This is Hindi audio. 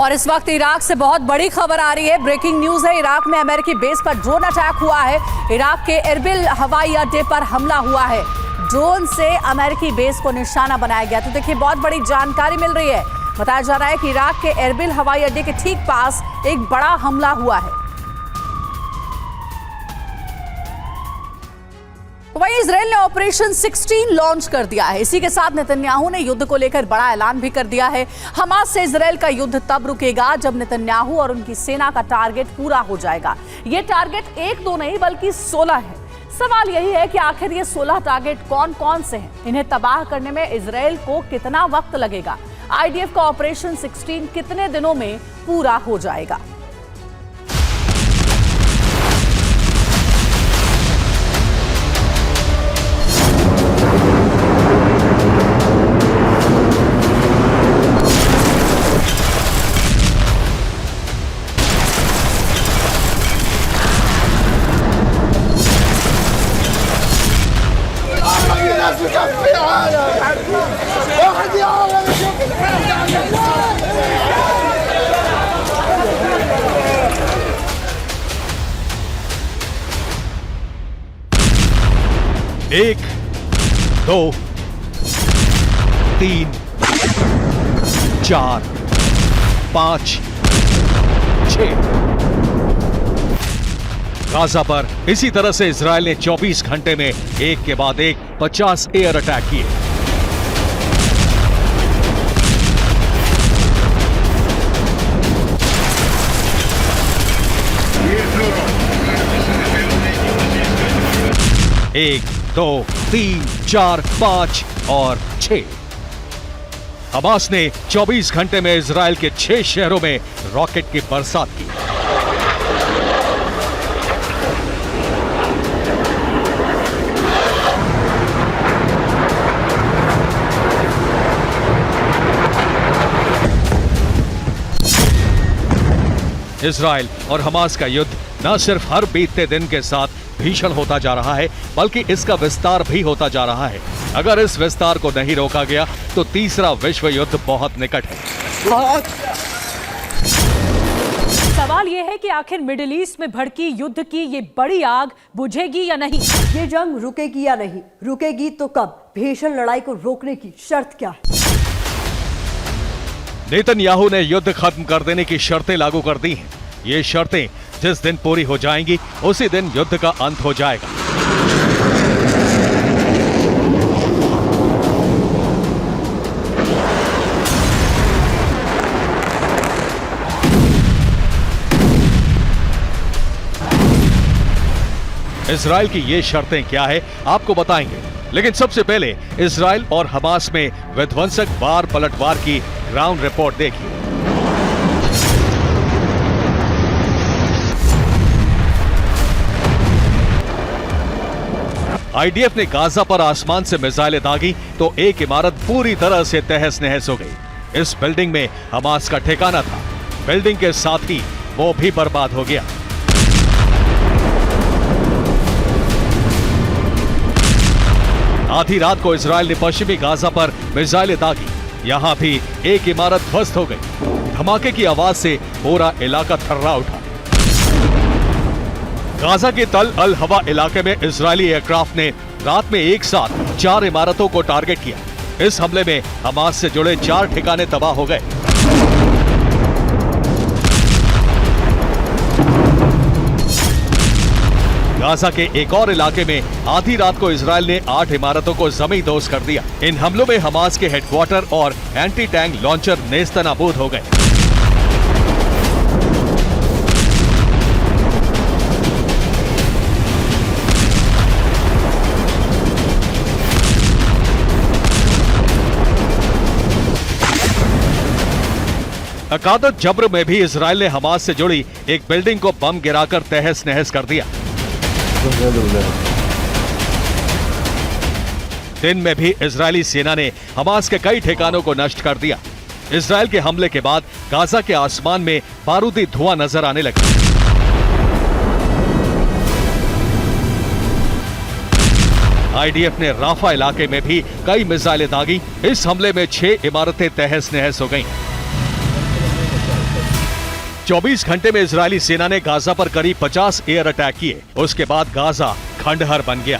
और इस वक्त इराक से बहुत बड़ी खबर आ रही है। ब्रेकिंग न्यूज है, इराक में अमेरिकी बेस पर ड्रोन अटैक हुआ है। इराक के एरबिल हवाई अड्डे पर हमला हुआ है। ड्रोन से अमेरिकी बेस को निशाना बनाया गया। तो देखिए, बहुत बड़ी जानकारी मिल रही है। बताया जा रहा है कि इराक के एरबिल हवाई अड्डे के ठीक पास एक बड़ा हमला हुआ है। तो वहीं इजराइल ने ऑपरेशन 16 लॉन्च कर दिया है। इसी के साथ नेतन्याहू ने युद्ध को लेकर बड़ा ऐलान भी कर दिया है। हमास से इजराइल का युद्ध तब रुकेगा जब नेतन्याहू और उनकी सेना का टारगेट पूरा हो जाएगा। ये टारगेट 1-2 नहीं बल्कि 16 है। सवाल यही है कि आखिर ये 16 टारगेट कौन कौन से हैं? इन्हें तबाह करने में इजराइल को कितना वक्त लगेगा? आईडीएफ का ऑपरेशन 16 कितने दिनों में पूरा हो जाएगा? एक, 2, 3, 4, 5, 6। गाजा पर इसी तरह से इजराइल ने 24 घंटे में एक के बाद एक 50 एयर अटैक किए। एक, 2, 3, 4, 5 और 6। हमास ने 24 घंटे में इजराइल के 6 शहरों में रॉकेट की बरसात की। इजराइल और हमास का युद्ध न सिर्फ हर बीतते दिन के साथ भीषण होता जा रहा है, बल्कि इसका विस्तार भी होता जा रहा है। अगर इस विस्तार को नहीं रोका गया तो तीसरा विश्व युद्ध बहुत निकट है। सवाल यह है कि आखिर मिडिल ईस्ट में भड़की युद्ध की ये बड़ी आग बुझेगी या नहीं? ये जंग रुकेगी या नहीं? रुकेगी तो कब? भीषण लड़ाई को रोकने की शर्त क्या है? नेतन्याहू ने युद्ध खत्म कर देने की शर्तें लागू कर दी हैं। ये शर्तें जिस दिन पूरी हो जाएंगी उसी दिन युद्ध का अंत हो जाएगा। इजराइल की ये शर्तें क्या है आपको बताएंगे, लेकिन सबसे पहले इजराइल और हमास में विध्वंसक वार पलटवार की ग्राउंड रिपोर्ट देखिए। आईडीएफ ने गाजा पर आसमान से मिसाइलें दागी तो एक इमारत पूरी तरह से तहस नहस हो गई। इस बिल्डिंग में हमास का ठिकाना था। बिल्डिंग के साथ ही वो भी बर्बाद हो गया। आधी रात को इजराइल ने पश्चिमी गाजा पर मिसाइलें दागी। यहां भी एक इमारत ध्वस्त हो गई। धमाके की आवाज से पूरा इलाका थर्रा उठा। गाजा के तल अल हवा इलाके में इजरायली एयरक्राफ्ट ने रात में एक साथ 4 इमारतों को टारगेट किया। इस हमले में हमास से जुड़े 4 ठिकाने तबाह हो गए। गाजा के एक और इलाके में आधी रात को इजराइल ने 8 इमारतों को जमींदोज कर दिया। इन हमलों में हमास के हेडक्वार्टर और एंटी टैंक लॉन्चर नेस्तनाबूद हो गए। अकादत जब्र में भी इजराइल ने हमास से जुड़ी एक बिल्डिंग को बम गिराकर तहस नहस कर दिया। दिन में भी इजरायली सेना ने हमास के कई ठिकानों को नष्ट कर दिया। इजराइल के हमले के बाद गाजा के आसमान में बारूदी धुआं नजर आने लगा। आईडीएफ ने राफा इलाके में भी कई मिसाइलें दागी। इस हमले में 6 इमारतें तहस नहस हो गईं। 24 घंटे में इजरायली सेना ने गाजा पर करीब 50 एयर अटैक किए। उसके बाद गाजा खंडहर बन गया।